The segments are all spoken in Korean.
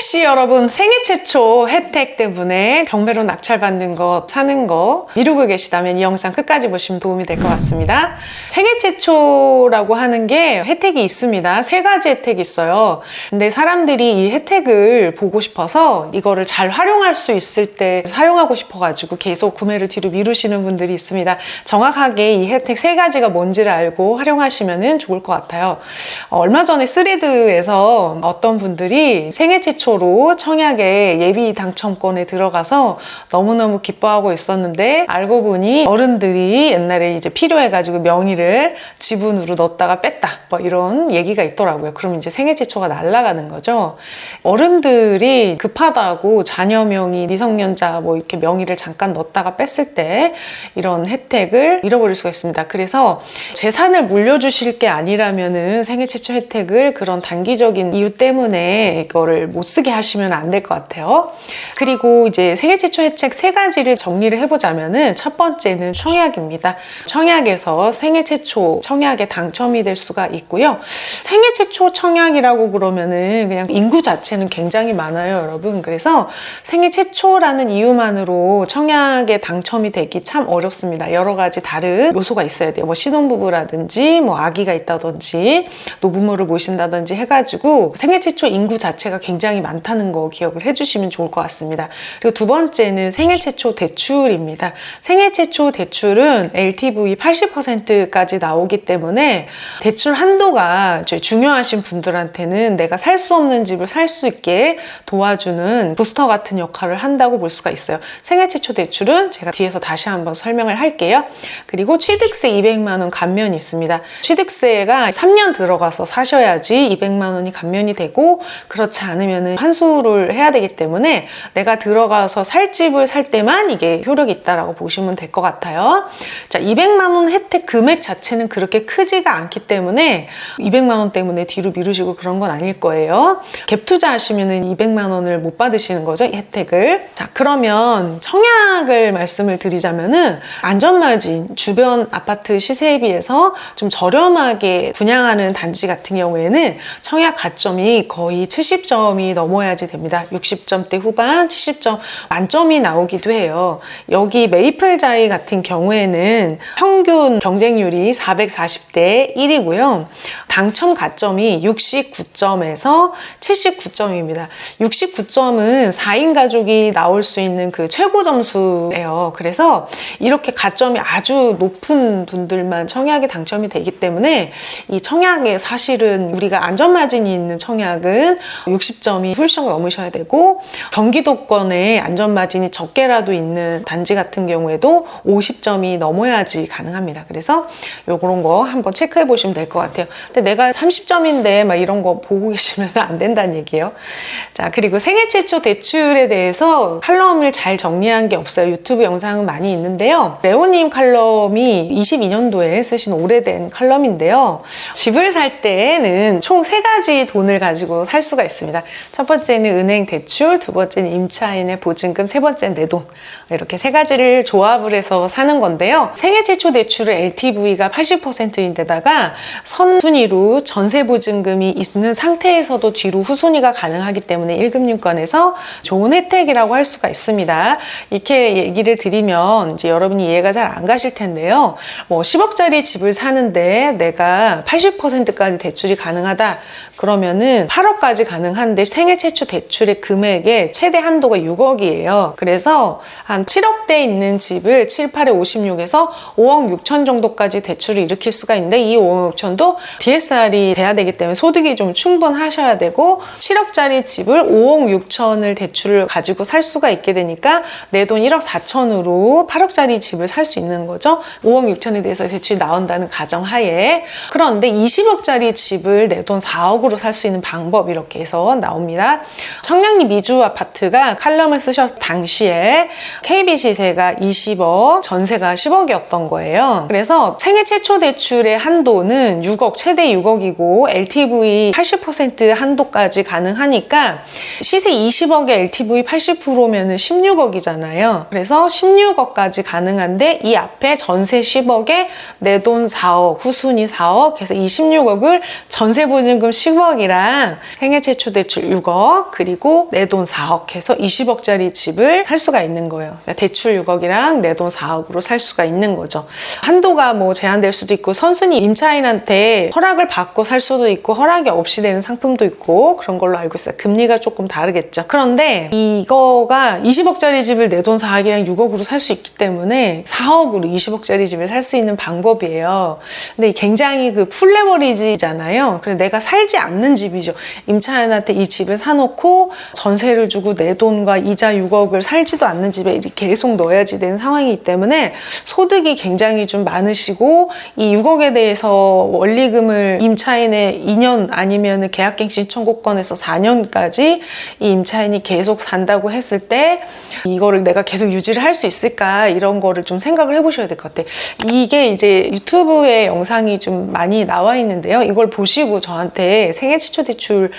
혹시 여러분 생애 최초 혜택 때문에 경매로 낙찰받는 거 사는 거 미루고 계시다면 이 영상 끝까지 보시면 도움이 될 것 같습니다. 생애 최초라고 하는 게 혜택이 있습니다. 3가지 혜택이 있어요. 근데 사람들이 이 혜택을 보고 싶어서 이거를 잘 활용할 수 있을 때 사용하고 싶어가지고 계속 구매를 뒤로 미루시는 분들이 있습니다. 정확하게 이 혜택 3가지가 뭔지를 알고 활용하시면 좋을 것 같아요. 얼마 전에 스레드에서 어떤 분들이 생애 최초로 청약에 예비 당첨권에 들어가서 너무너무 기뻐하고 있었는데 알고 보니 어른들이 옛날에 이제 필요해가지고 명의를 지분으로 넣었다가 뺐다 뭐 이런 얘기가 있더라고요. 그럼 이제 생애 최초가 날아가는 거죠. 어른들이 급하다고 자녀 명의 미성년자 뭐 이렇게 명의를 잠깐 넣었다가 뺐을 때 이런 혜택을 잃어버릴 수가 있습니다. 그래서 재산을 물려주실 게 아니라면은 생애 최초 혜택을 그런 단기적인 이유 때문에 이거를 못 쓰게 하시면 안 될 것 같아요. 그리고 이제 생애 최초 혜택 3가지를 정리를 해보자면은 첫 번째는 청약입니다. 청약에서 생애 최초 청약에 당첨이 될 수가 있고요. 생애 최초 청약이라고 그러면은 그냥 인구 자체는 굉장히 많아요, 여러분. 그래서 생애 최초라는 이유만으로 청약에 당첨이 되기 참 어렵습니다. 여러 가지 다른 요소가 있어야 돼요. 뭐 신혼부부라든지 뭐 아기가 있다든지 노부모를 모신다든지 해가지고 생애 최초 인구 자체가 굉장히 많다는 거 기억을 해주시면 좋을 것 같습니다. 그리고 두 번째는 생애 최초 대출입니다. 생애 최초 대출은 LTV 80%까지 나오기 때문에 대출 한도가 중요하신 분들한테는 내가 살 수 없는 집을 살 수 있게 도와주는 부스터 같은 역할을 한다고 볼 수가 있어요. 생애 최초 대출은 제가 뒤에서 다시 한번 설명을 할게요. 그리고 취득세 200만 원 감면이 있습니다. 취득세가 3년 들어가서 사셔야지 200만 원이 감면이 되고 그렇지 않으면 환수를 해야 되기 때문에 내가 들어가서 살 집을 살 때만 이게 효력이 있다라고 보시면 될 것 같아요. 자, 200만 원 혜택 금액 자체는 그렇게 크지가 않기 때문에 200만 원 때문에 뒤로 미루시고 그런 건 아닐 거예요. 갭 투자하시면 200만 원을 못 받으시는 거죠, 이 혜택을. 자, 그러면 청약을 말씀을 드리자면은 안전마진, 주변 아파트 시세에 비해서 좀 저렴하게 분양하는 단지 같은 경우에는 청약 가점이 거의 70점이 넘어야지 됩니다. 60점대 후반, 70점 만점이 나오기도 해요. 여기 메이플자이 같은 경우에는 평균 경쟁률이 440대 1이고요. 당첨 가점이 69점에서 79점입니다. 69점은 4인 가족이 나올 수 있는 그 최고 점수예요. 그래서 이렇게 가점이 아주 높은 분들만 청약에 당첨이 되기 때문에 이 청약에 사실은 우리가 안전마진이 있는 청약은 60점이 훌쩍 넘으셔야 되고 경기도권에 안전마진이 적게라도 있는 단지 같은 경우에도 50점이 넘어야지 가능합니다. 그래서 요런 거 한번 체크해 보시면 될 것 같아요. 근데 내가 30점인데 막 이런 거 보고 계시면 안 된다는 얘기예요. 자, 그리고 생애 최초 대출에 대해서 칼럼을 잘 정리한 게 없어요. 유튜브 영상은 많이 있는데요. 레오님 칼럼이 22년도에 쓰신 오래된 칼럼인데요. 집을 살 때는 총 3가지 돈을 가지고 살 수가 있습니다. 첫 번째는 은행 대출, 두 번째는 임차인의 보증금, 세 번째는 내 돈. 이렇게 3가지를 조합을 해서 사는 건데요. 생애 최초 대출은 LTV가 80%인데다가 선순위로 전세보증금이 있는 상태에서도 뒤로 후순위가 가능하기 때문에 1금융권에서 좋은 혜택이라고 할 수가 있습니다. 이렇게 얘기를 드리면 이제 여러분이 이해가 잘 안 가실 텐데요. 뭐 10억짜리 집을 사는데 내가 80%까지 대출이 가능하다. 그러면은 8억까지 가능한데 생애 최초 대출의 금액의 최대 한도가 6억이에요. 그래서 한 7억대 있는 집을 7, 8에 56에서 5억 6천 정도까지 대출을 일으킬 수가 있는데 이 5억 6천도 DSR이 돼야 되기 때문에 소득이 좀 충분하셔야 되고 7억짜리 집을 5억 6천을 대출을 가지고 살 수가 있게 되니까 내 돈 1억 4천으로 8억짜리 집을 살 수 있는 거죠. 5억 6천에 대해서 대출이 나온다는 가정하에. 그런데 20억짜리 집을 내 돈 4억으로 살 수 있는 방법 이렇게 해서 나옵니다. 청량리 미주 아파트가 칼럼을 쓰셨 당시에 KB 시세가 20억, 전세가 10억이었던 거예요. 그래서 생애 최초 대출의 한도는 6억, 최대 6억이고 LTV 80% 한도까지 가능하니까 이유가 시세 20억에 LTV 80%면은 16억이잖아요. 그래서 16억까지 가능한데 이 앞에 전세 10억에 내 돈 4억, 후순위 4억 해서 이 16억을 전세 보증금 10억이랑 생애 최초 대출 6억 그리고 내 돈 4억 해서 20억짜리 집을 살 수가 있는 거예요. 그러니까 대출 6억이랑 내 돈 4억으로 살 수가 있는 거죠. 한도가 뭐 제한될 수도 있고 선순위 임차인한테 허락을 받고 살 수도 있고 허락이 없이 되는 상품도 있고 그런 걸로 알고 있어요. 금리가 조금 다르겠죠. 그런데 이거가 20억짜리 집을 내 돈 4억이랑 6억으로 살 수 있기 때문에 4억으로 20억짜리 집을 살 수 있는 방법이에요. 근데 굉장히 그 풀레버리지잖아요. 그래서 내가 살지 않는 집이죠. 임차인한테 이 집을 사놓고 전세를 주고 내 돈과 이자 6억을 살지도 않는 집에 이렇게 계속 넣어야지 되는 상황이기 때문에 소득이 굉장히 좀 많으시고 이 6억에 대해서 원리금을 임차인의 2년 아니면 계약갱신 청구권에서 4년까지 이 임차인이 계속 산다고 했을 때 이거를 내가 계속 유지를 할 수 있을까 이런 거를 좀 생각을 해보셔야 될 것 같아요. 이게 이제 유튜브에 영상이 좀 많이 나와 있는데요. 이걸 보시고 저한테 생애 최초 대출로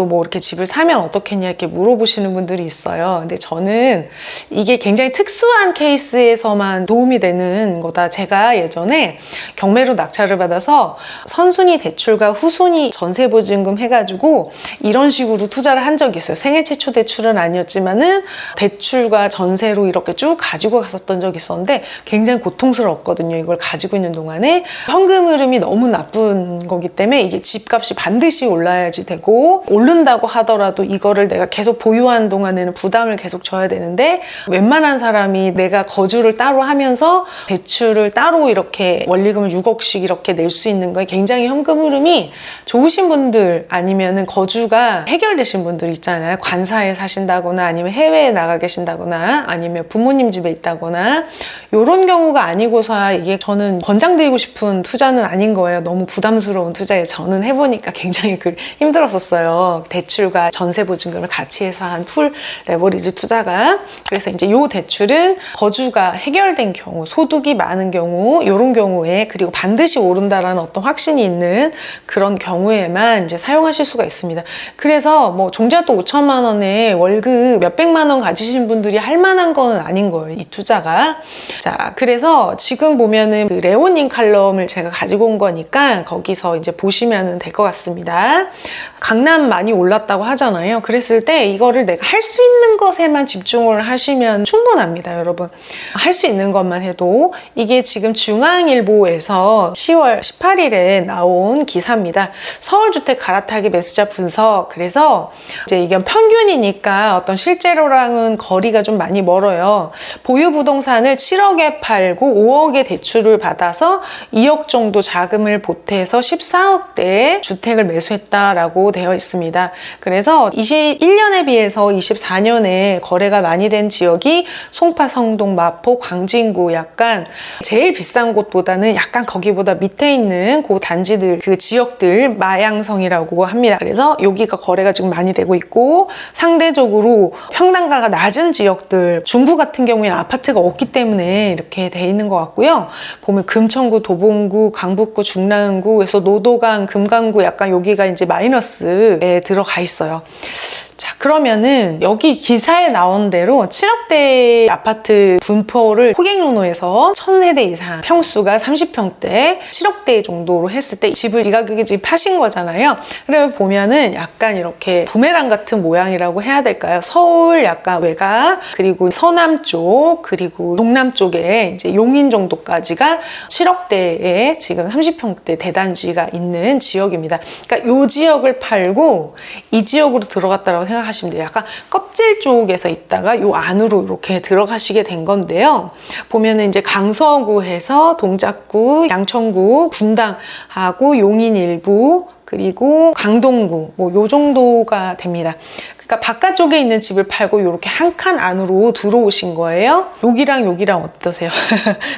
뭐 이렇게 집을 사면 어떻겠냐 이렇게 물어보시는 분들이 있어요. 근데 저는 이게 굉장히 특수한 케이스에서만 도움이 되는 거다. 제가 예전에 경매로 낙찰을 받아서 선순위 대출과 후순위 전세보증금 해가지고 이런 식으로 투자를 한 적이 있어요. 생애 최초 대출은 아니었지만은 대출과 전세로 이렇게 쭉 가지고 갔었던 적이 있었는데 굉장히 고통스러웠거든요. 이걸 가지고 있는 동안에 현금 흐름이 너무 나쁜 거기 때문에 이게 집값이 반드시 올라야지 되고 오른다고 하더라도 이거를 내가 계속 보유하는 동안에는 부담을 계속 져야 되는데 웬만한 사람이 내가 거주를 따로 하면서 대출을 따로 이렇게 원리금을 6억씩 이렇게 낼 수 있는 거에 굉장히 현금 흐름이 좋으신 분들 아니면은 거주가 해결되신 분들 있잖아요. 관사에 사신다거나 아니면 해외에 나가 계신다거나 아니면 부모님 집에 있다거나 이런 경우가 아니고서야 이게 저는 권장드리고 싶은 투자는 아닌 거예요. 너무 부담스러운 투자에 저는 해보니까 굉장히 힘들었었어요. 대출과 전세 보증금을 같이 해서 한 풀 레버리지 투자가. 그래서 이제 이 대출은 거주가 해결된 경우, 소득이 많은 경우, 이런 경우에 그리고 반드시 오른다라는 어떤 확신이 있는 그런 경우에만 이제 사용하실 수가 있습니다. 그래서 뭐 종잣돈 5천만 원에 월급 몇백만 원 가지신 분들이 할 만한 거는 아닌 거예요. 이 투자가. 자, 그래서 지금 보면은 그 레오님 칼럼을 제가 가지고 온 거니까 거기서 이제 보시면 될 것 같습니다. 강남 많이 올랐다고 하잖아요. 그랬을 때 이거를 내가 할 수 있는 것에만 집중을 하시면 충분합니다, 여러분. 할 수 있는 것만 해도 이게 지금 중앙일보에서 10월 18일에 나온 기사입니다. 서울주택 갈아타기 매수자 분석. 그래서 이제 이건 평균이니까 어떤 실제로랑은 거리가 좀 많이 멀어요. 보유 부동산을 7억에 팔고 5억의 대출을 받아서 2억 정도 자금을 보태서 14억대의 주택을 매수했다라고 되어 있습니다. 그래서 21년에 비해서 24년에 거래가 많이 된 지역이 송파, 성동, 마포, 광진구 약간 제일 비싼 곳보다는 약간 거기보다 밑에 있는 그 단지들, 그 지역들 마양성이라고 합니다. 그래서 여기가 거래가 지금 많이 되고 있고 상대적으로 평당가가 낮은 지역들, 중구 같은 경우에는 아파트가 없기 때문에 이렇게 돼 있는 것 같고요. 보면 금천구, 도봉구, 강북구, 중랑구에서 노도강, 금강구 약간 여기가 이제 마이너스에 들어가 있어요. 자, 그러면은 여기 기사에 나온 대로 7억대 아파트 분포를 호갱노노에서 1000세대 이상 평수가 30평대 7억대 정도로 했을 때 집을 이 가격에 지금 파신 거잖아요. 그래 보면은 약간 이렇게 부메랑 같은 모양이라고 해야 될까요? 서울 약간 외곽 그리고 서남 쪽 그리고 동남 쪽에 이제 용인 정도까지가 7억대에 지금 30평대 대단지가 있는 지역입니다. 그러니까 이 지역을 팔고 이 지역으로 들어갔다라고 생각하시면 돼요. 약간 껍질 쪽에서 있다가 요 안으로 이렇게 들어가시게 된 건데요. 보면은 이제 강서구에서 동작구, 양천구, 분당하고 용인 일부 그리고 강동구 뭐 요 정도가 됩니다. 그러니까 바깥쪽에 있는 집을 팔고 이렇게 한 칸 안으로 들어오신 거예요. 여기랑 여기랑 어떠세요?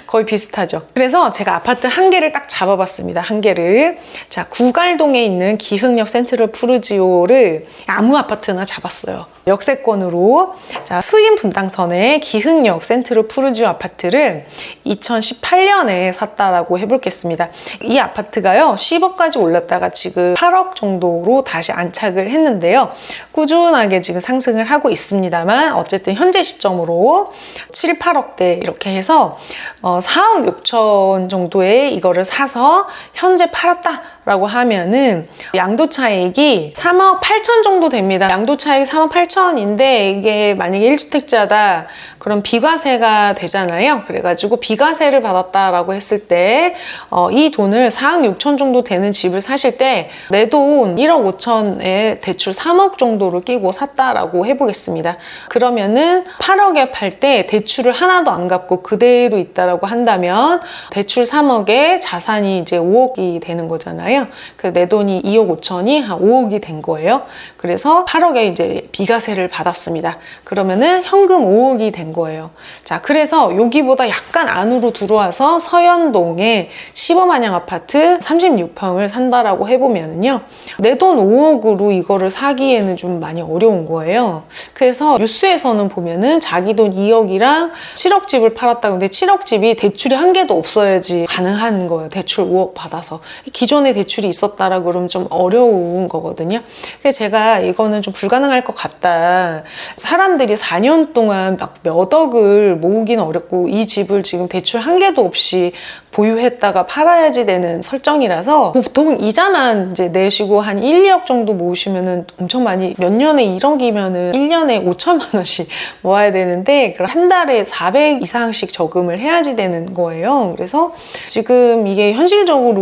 거의 비슷하죠. 그래서 제가 아파트 한 개를 딱 잡아봤습니다. 한 개를. 자, 구갈동에 있는 기흥역 센트럴 푸르지오를 아무 아파트나 잡았어요. 역세권으로. 자, 수인 분당선의 기흥역 센트럴 푸르지오 아파트를 2018년에 샀다라고 해볼겠습니다. 이 아파트가요 10억까지 올랐다가 지금 8억 정도로 다시 안착을 했는데요. 꾸준한 꾸준하게 지금 상승을 하고 있습니다만 어쨌든 현재 시점으로 7, 8억대 이렇게 해서 4억 6천 정도에 이거를 사서 현재 팔았다 라고 하면은 양도차익이 3억 8천 정도 됩니다. 양도차익이 3억 8천인데 이게 만약에 1주택자다 그럼 비과세가 되잖아요. 그래가지고 비과세를 받았다라고 했을 때 이 돈을 4억 6천 정도 되는 집을 사실 때 내 돈 1억 5천에 대출 3억 정도를 끼고 샀다라고 해보겠습니다. 그러면은 8억에 팔 때 대출을 하나도 안 갚고 그대로 있다라고 한다면 대출 3억에 자산이 이제 5억이 되는 거잖아요. 내 돈이 2억 5천이 한 5억이 된 거예요. 그래서 8억에 이제 비과세를 받았습니다. 그러면은 현금 5억이 된 거예요. 자, 그래서 여기보다 약간 안으로 들어와서 서현동에 시범한양 아파트 36평을 산다라고 해보면은요, 내 돈 5억으로 이거를 사기에는 좀 많이 어려운 거예요. 그래서 뉴스에서는 보면은 자기 돈 2억이랑 7억 집을 팔았다. 근데 7억 집이 대출이 한 개도 없어야지 가능한 거예요. 대출 5억 받아서. 기존에 대출이 있었다라 그러면 좀 어려운 거거든요. 그래서 제가 이거는 좀 불가능할 것 같다. 사람들이 4년 동안 막 몇 억을 모으기는 어렵고 이 집을 지금 대출 한 개도 없이 보유했다가 팔아야지 되는 설정이라서 보통 이자만 이제 내시고 한 1, 2억 정도 모으시면은 엄청 많이 몇 년에 1억이면은 1년에 5천만 원씩 모아야 되는데 한 달에 400 이상씩 저금을 해야지 되는 거예요. 그래서 지금 이게 현실적으로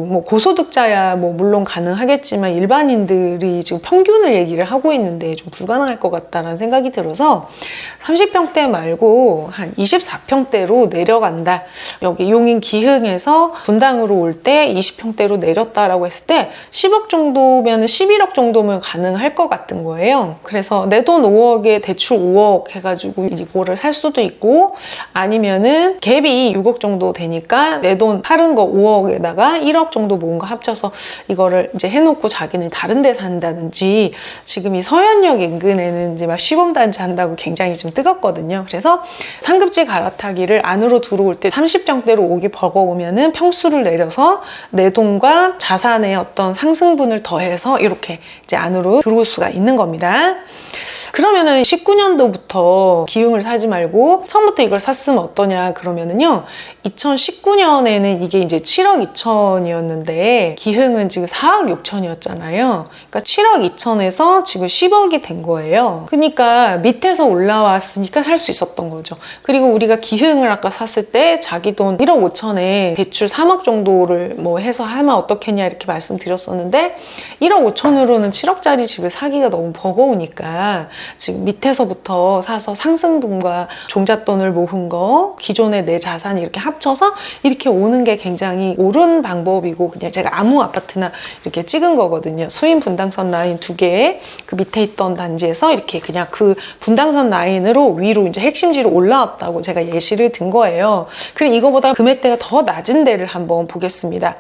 뭐 고소득자야 뭐 물론 가능하겠지만 일반인들이 지금 평균을 얘기를 하고 있는데 좀 불가능할 것 같다라는 생각이 들어서 30평대 말고 한 24평대로 내려간다. 여기 용인 기흥에서 분당으로 올 때 20평대로 내렸다라고 했을 때 10억 정도면 11억 정도면 가능할 것 같은 거예요. 그래서 내 돈 5억에 대출 5억 해가지고 이거를 살 수도 있고 아니면은 갭이 6억 정도 되니까 내 돈 팔은 거 5억에다가 1억 정도 모은 거 합쳐서 이거를 이제 해놓고 자기는 다른 데 산다든지 지금 이 서현역 인근에는 이제 막 시범단지 한다고 굉장히 좀 뜨겁거든요. 그래서 상급지 갈아타기를 안으로 들어올 때 30평대로 오기 버거우면은 평수를 내려서 내 돈과 자산의 어떤 상승분을 더해서 이렇게 이제 안으로 들어올 수가 있는 겁니다. 그러면은 19년도부터 기흥을 사지 말고 처음부터 이걸 샀으면 어떠냐 그러면은요, 2019년에는 이게 이제 7억 2천이었는데 기흥은 지금 4억 6천이었잖아요. 그러니까 7억 2천에서 지금 10억이 된 거예요. 그러니까 밑에서 올라왔으니까 살 수 있었던 거죠. 그리고 우리가 기흥을 아까 샀을 때 자기 돈 1억 5천에 대출 3억 정도를 뭐 해서 하면 어떻겠냐 이렇게 말씀드렸었는데 1억 5천으로는 7억짜리 집을 사기가 너무 버거우니까 지금 밑에서부터 사서 상승분과 종잣돈을 모은 거, 기존의 내 자산이 이렇게 합쳐서 이렇게 오는 게 굉장히 옳은 방법이고 그냥 제가 아무 아파트나 이렇게 찍은 거거든요. 소인 분당선 라인 2개에 그 밑에 있던 단지에서 이렇게 그냥 그 분당선 라인으로 위로 이제 핵심지로 올라왔다고 제가 예시를 든 거예요. 그리고 이거보다 금액대가 더 낮은 데를 한번 보겠습니다.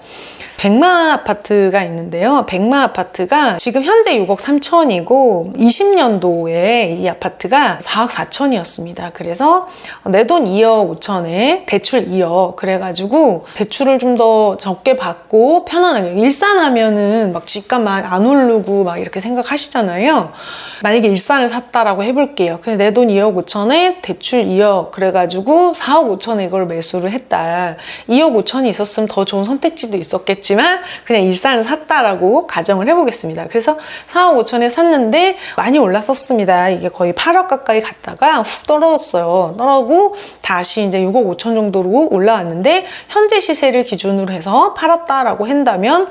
백마 아파트가 있는데요. 백마 아파트가 지금 현재 6억 3천이고 20년도에 이 아파트가 4억 4천이었습니다. 그래서 내 돈 2억 5천에 대출 2억 그래가지고 대출을 좀 더 적게 받고 편안하게 일산하면은 막 집값만 안 오르고 막 이렇게 생각하시잖아요. 만약에 일산을 샀다라고 해볼게요. 그래서 내 돈 2억 5천에 대출 2억 그래가지고 4억 5천에 이걸 매수를 했다. 2억 5천이 있었으면 더 좋은 선택지도 있었겠지만 그냥 일산을 샀다라고 가정을 해보겠습니다. 그래서 4억 5천에 샀는데 많이 올랐었습니다. 이게 거의 8억 가까이 갔다가 훅 떨어졌어요. 떨어지고 다시 이제 6억 5천 정도로 올라왔는데 현재 시세를 기준으로 해서 팔았다라고 한다면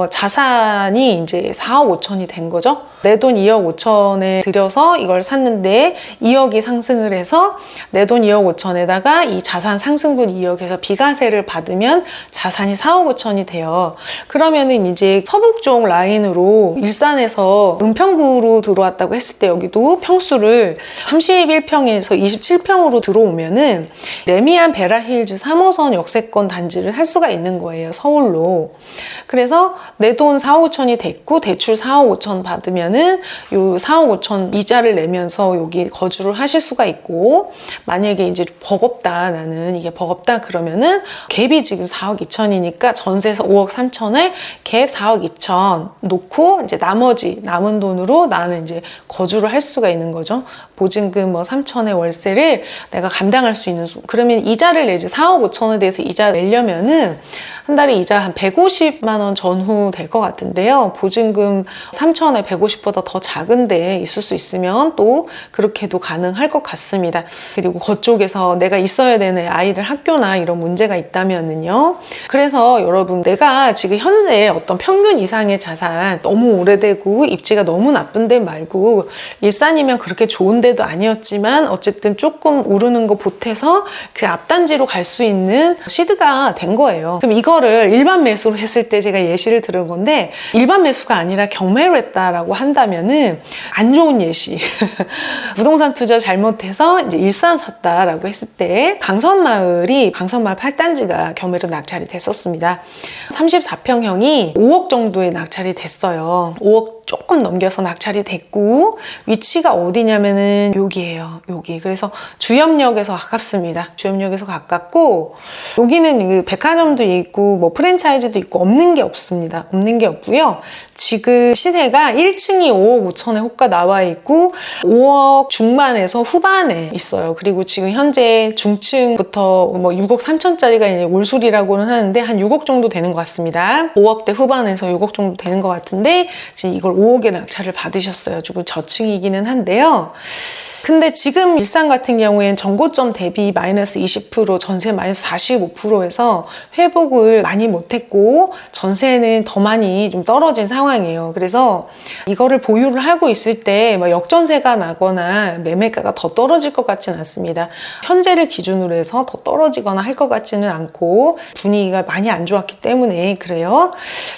자산이 이제 4억 5천이 된 거죠. 내 돈 2억 5천에 들여서 이걸 샀는데 2억이 상승을 해서 내 돈 2억 5천에다가 이 자산 상승분 2억에서 비과세를 받으면 자산이 4억 5천이 돼요. 그러면은 이제 서북쪽 라인으로 일산에서 은평구로 들어왔다고 했을 때 여기도 평수를 31평에서 27평으로 들어오면은 레미안 베라힐 빌리지 3호선 역세권 단지를 살 수가 있는 거예요. 서울로. 그래서 내 돈 4억 5천이 됐고 대출 4억 5천 받으면은 요 4억 5천 이자를 내면서 여기 거주를 하실 수가 있고, 만약에 이제 버겁다, 나는 이게 버겁다 그러면은 갭이 지금 4억 2천이니까 전세에서 5억 3천에 갭 4억 2천 놓고 이제 나머지 남은 돈으로 나는 이제 거주를 할 수가 있는 거죠. 보증금 뭐 3천의 월세를 내가 감당할 수 있는 그러면 이자를 내지. 4억 5천에 대해서 이자 내려면은 한 달에 이자 한 150만 원 전후 될 것 같은데요. 보증금 3천에 150보다 더 작은데 있을 수 있으면 또 그렇게도 가능할 것 같습니다. 그리고 그쪽에서 내가 있어야 되는 아이들 학교나 이런 문제가 있다면은요. 그래서 여러분, 내가 지금 현재 어떤 평균 이상의 자산, 너무 오래되고 입지가 너무 나쁜 데 말고 일산이면 그렇게 좋은 데도 아니었지만 어쨌든 조금 오르는 거 보태서 그 앞단지로 갈 수 있는 시드가 된 거예요. 그럼 이거를 일반 매수로 했을 때 제가 예시를 들은 건데, 일반 매수가 아니라 경매로 했다라고 한다면은 안 좋은 예시. 부동산 투자 잘못해서 이제 일산 샀다라고 했을 때 강선마을 8단지가 경매로 낙찰이 됐었습니다. 34평형이 5억 정도의 낙찰이 됐어요. 5억 조금 넘겨서 낙찰이 됐고, 위치가 어디냐면은 여기예요. 여기. 그래서 주염역에서 가깝습니다. 주염역에서 가깝고, 여기는 그 백화점도 있고 뭐 프랜차이즈도 있고 없는 게 없습니다. 없는 게 없고요. 지금 시세가 1층이 5억 5천에 호가 나와 있고 5억 중반에서 후반에 있어요. 그리고 지금 현재 중층부터 뭐 6억 3천짜리가 올술이라고는 하는데 한 6억 정도 되는 것 같습니다. 5억대 후반에서 6억 정도 되는 것 같은데 지금 이걸 5억에 낙찰을 받으셨어요. 조금 저층이기는 한데요. 근데 지금 일산 같은 경우에는 전고점 대비 마이너스 20%, 전세 마이너스 45%에서 회복을 많이 못했고 전세는 더 많이 좀 떨어진 상황이에요. 그래서 이거를 보유를 하고 있을 때 뭐 역전세가 나거나 매매가가 더 떨어질 것 같지는 않습니다. 현재를 기준으로 해서 더 떨어지거나 할 것 같지는 않고 분위기가 많이 안 좋았기 때문에 그래요.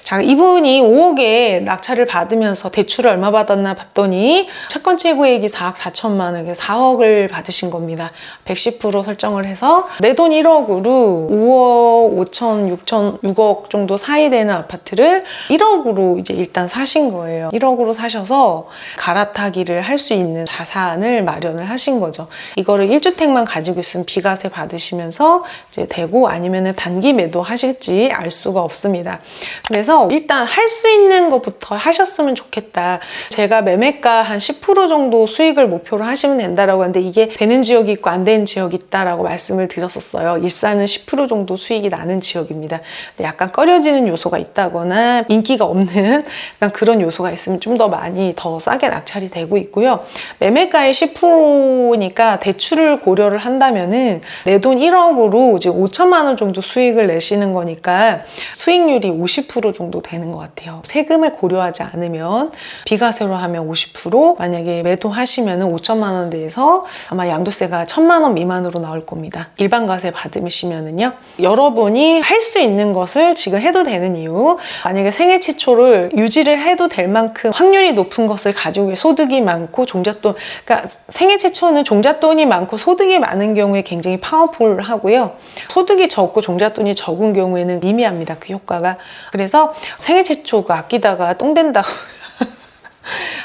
자, 이분이 5억에 낙찰을 받으면서 대출을 얼마 받았나 봤더니 채권 최고액이 4억 4천만 원, 4억을 받으신 겁니다. 110% 설정을 해서 내 돈 1억으로 5억 5천, 6천, 6억 정도 사이 되는 아파트를 1억으로 이제 일단 사신 거예요. 1억으로 사셔서 갈아타기를 할 수 있는 자산을 마련을 하신 거죠. 이거를 1주택만 가지고 있으면 비과세 받으시면서 이제 되고, 아니면은 단기 매도 하실지 알 수가 없습니다. 그래서 일단 할 수 있는 것부터 하셨으면 좋겠다. 제가 매매가 한 10% 정도 수익을 목표로 하시면 된다라고 하는데 이게 되는 지역이 있고 안 되는 지역이 있다라고 말씀을 드렸었어요. 일산은 10% 정도 수익이 나는 지역입니다. 근데 약간 꺼려지는 요소가 있다거나 인기가 없는 약간 그런 요소가 있으면 좀 더 많이 더 싸게 낙찰이 되고 있고요. 매매가의 10%니까 대출을 고려를 한다면은 내 돈 1억으로 지금 5천만 원 정도 수익을 내시는 거니까 수익률이 50% 정도 되는 것 같아요. 세금을 고려하지 않으면 비과세로 하면 50%, 만약에 매도하시면은 5천만 원 대에서 아마 양도세가 1,000만 원 미만으로 나올 겁니다. 일반 과세 받으시면은요. 여러분이 할 수 있는 것을 지금 해도 되는 이유, 만약에 생애 최초를 유지를 해도 될 만큼 확률이 높은 것을 가지고 소득이 많고 종잣돈, 그러니까 생애 최초는 종잣돈이 많고 소득이 많은 경우에 굉장히 파워풀하고요. 소득이 적고 종잣돈이 적은 경우에는 미미합니다. 그 효과가. 그래서 생애 최초가 아끼다가 똥 된다고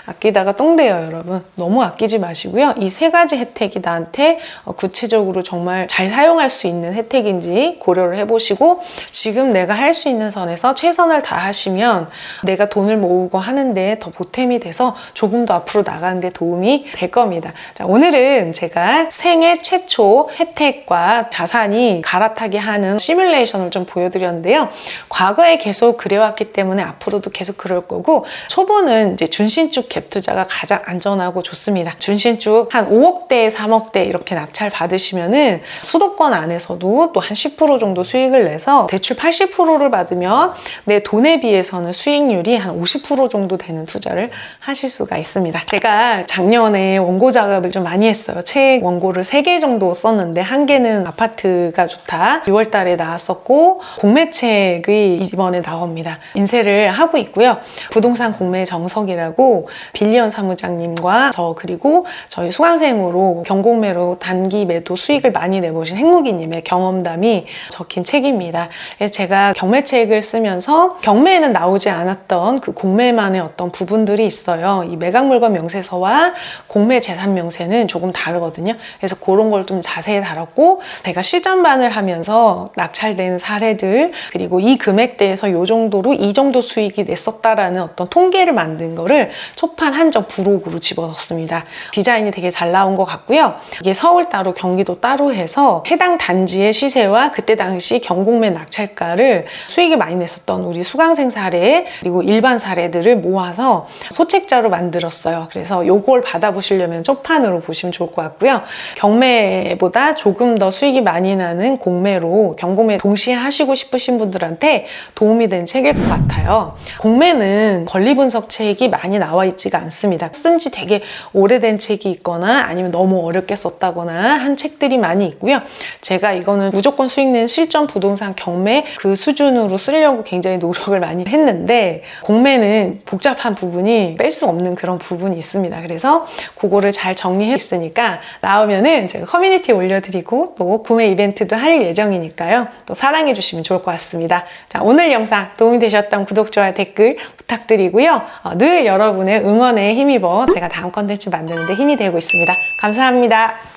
아끼다가 똥돼요, 여러분. 너무 아끼지 마시고요. 이 세 가지 혜택이 나한테 구체적으로 정말 잘 사용할 수 있는 혜택인지 고려를 해보시고, 지금 내가 할 수 있는 선에서 최선을 다하시면 내가 돈을 모으고 하는데 더 보탬이 돼서 조금 더 앞으로 나가는 데 도움이 될 겁니다. 자, 오늘은 제가 생애 최초 혜택과 자산이 갈아타게 하는 시뮬레이션을 좀 보여드렸는데요. 과거에 계속 그래왔기 때문에 앞으로도 계속 그럴 거고, 초보는 이제 준신축 갭 투자가 가장 안전하고 좋습니다. 준신축 한 5억대, 3억대 이렇게 낙찰 받으시면은 수도권 안에서도 또 한 10% 정도 수익을 내서 대출 80%를 받으면 내 돈에 비해서는 수익률이 한 50% 정도 되는 투자를 하실 수가 있습니다. 제가 작년에 원고 작업을 좀 많이 했어요. 책 원고를 3개 정도 썼는데 한 개는 아파트가 좋다. 6월 달에 나왔었고, 공매책이 이번에 나옵니다. 인쇄를 하고 있고요. 부동산 공매 정석이라고 준비하고 빌리언 사무장님과 저 그리고 저희 수강생으로 경공매로 단기 매도 수익을 많이 내보신 행무기님의 경험담이 적힌 책입니다. 그래서 제가 경매책을 쓰면서 경매에는 나오지 않았던 그 공매만의 어떤 부분들이 있어요. 이 매각물건 명세서와 공매 재산 명세는 조금 다르거든요. 그래서 그런 걸 좀 자세히 다뤘고 제가 실전반을 하면서 낙찰된 사례들 그리고 이 금액대에서 이 정도로 이 정도 수익이 냈었다라는 어떤 통계를 만든 거를 초판 한정 부록으로 집어넣습니다. 디자인이 되게 잘 나온 것 같고요. 이게 서울 따로 경기도 따로 해서 해당 단지의 시세와 그때 당시 경공매 낙찰가를 수익이 많이 냈었던 우리 수강생 사례 그리고 일반 사례들을 모아서 소책자로 만들었어요. 그래서 요걸 받아보시려면 초판으로 보시면 좋을 것 같고요. 경매보다 조금 더 수익이 많이 나는 공매로 경공매 동시에 하시고 싶으신 분들한테 도움이 된 책일 것 같아요. 공매는 권리분석 책이 많이 나와 있지가 않습니다. 쓴 지 되게 오래된 책이 있거나 아니면 너무 어렵게 썼다거나 한 책들이 많이 있고요. 제가 이거는 무조건 수익 내는 실전 부동산 경매 그 수준으로 쓰려고 굉장히 노력을 많이 했는데 공매는 복잡한 부분이 뺄 수 없는 그런 부분이 있습니다. 그래서 그거를 잘 정리했으니까 나오면은 제가 커뮤니티에 올려드리고 또 구매 이벤트도 할 예정이니까요. 또 사랑해 주시면 좋을 것 같습니다. 자, 오늘 영상 도움이 되셨다면 구독, 좋아요, 댓글 부탁드리고요. 늘 여러분의 응원에 힘입어 제가 다음 컨텐츠 만드는데 힘이 되고 있습니다. 감사합니다.